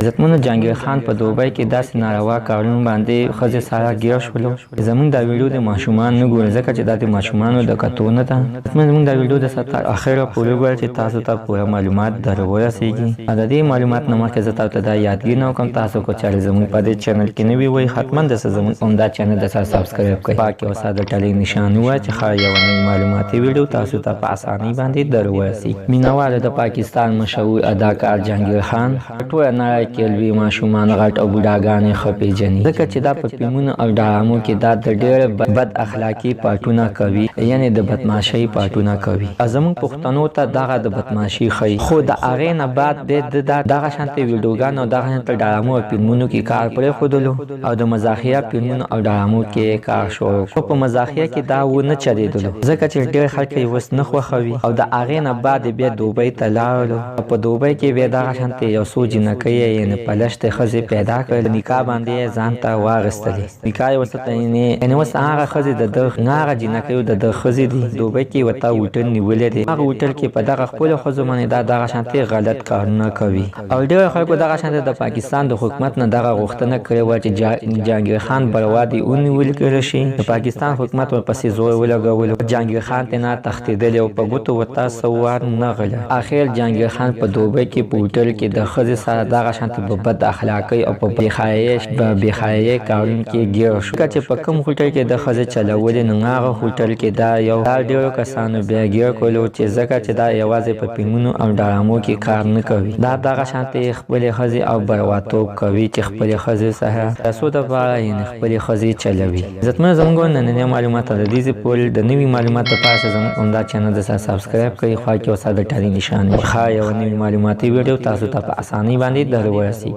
عزتمنو جهانګیر خان په دوبۍ کې داسې ناروا کارونو باندې ښځې سره ګیر شولو. زموږ دا ویډیو د ماشومان نه ګوري ځکه چې دا د ماشومانو د کتو نه ده. زموږ دا ویډیو د تر اخره پورې وګورئ چې تاسو ته پوره معلومات در ورسیږي. د دې معلومات نه مخکې زه تاسو ته دا یادګیر نه وکړم، تاسو که چېرې زموږ په دې چینل کې نوي وئ حتما د زموږ عمده چینل د سره سبسکرایب کړئ، پاک او ساده ټلې نشان ووایه چې ښایي یوه نوې معلوماتي ویډیو تاسو ته په اسانۍ باندې در ورسي. مینهوالو د پاکستان مشهور اداکار جهانګیر خان ټوله نړۍ کې لوی ماشومان غټ او بوډاګانې ښه پېژني، ځکه چې دا په فلمونو او ډرامو کې دا د ډېر بد اخلاقي پاټونه کوي، یعنې د بدماشۍ پاټونه کوي. زموږ پښتنو ته دغه د بدماشي ښیي، خو د هغې نه بعد د دغه شانتې ویډیوګانو او دغه شانتې ډرامو او فلمونو کې کار پرېښودلو او د مزاحیه فلمونو او ډرامو کې کار شروع کړو. په مزاحیه کې دا ونه چلېدلو ځکه چې ډېر خلک یې اوس نه خوښوي او د هغې نه بعد بیا دوبۍ ته لاړلو. په دوبۍ کې بیا دغه شانتې یو څو جینکۍ یعنې پلشتې ښځې پیدا کړل، نکاح باندې یې ځان ته واخیستلې. نکاح یې ورسره یعنې اوس هغه ښځې د ده هغه جینکیو د ده ښځې دي. دوبۍ کې ورته هوټل نیولی دی، هغه هوټل کې په دغه خپلو ښځو باندې دا دغه شانتې غلط کارونه کوي او ډېرو خلکو دغه شانتې د پاکستان د حکومت نه دغه غوښتنه کړې وه چې جهانګیر خان بړوا دې ونیول کړی شي. د پاکستان حکومت ورپسې زور ولګولو، جهانګیر خان ترې نه تښتېدلی او په ګوتو ورته څه ور نه غله. اخر جهانګیر خان په دوبۍ کې په هوټل کې د ښځې سره دغه شانتې په بد اخلاقۍ او په بېحیایۍ کارونو کې ګیر شو. ځکه چې په کوم هوټل کې د ښځې چلولې نو هغه هوټل کې دا ډېرو کسانو بیا ګیر کړلو چې ځکه چې دا یوازې په فلمونو او ډرامو کې کار نه کوي، دا دغه شانتې خپلې ښځې او برواتوب کوي چې خپلې ښځې سره پیسو دپاره یعنې خپلې ښځې چلوي. عزتمنو زموږ ننني معلومات د دې ځای پورې د نوي معلومات لپاره زموږ عمده چینل د سره سبسکرایب کړئ، خوا کې او ساده ټلې نشان وي. ښایي یوه نوې معلوماتي ویډیو تاسو ته په اسانۍ باندې در ورسي.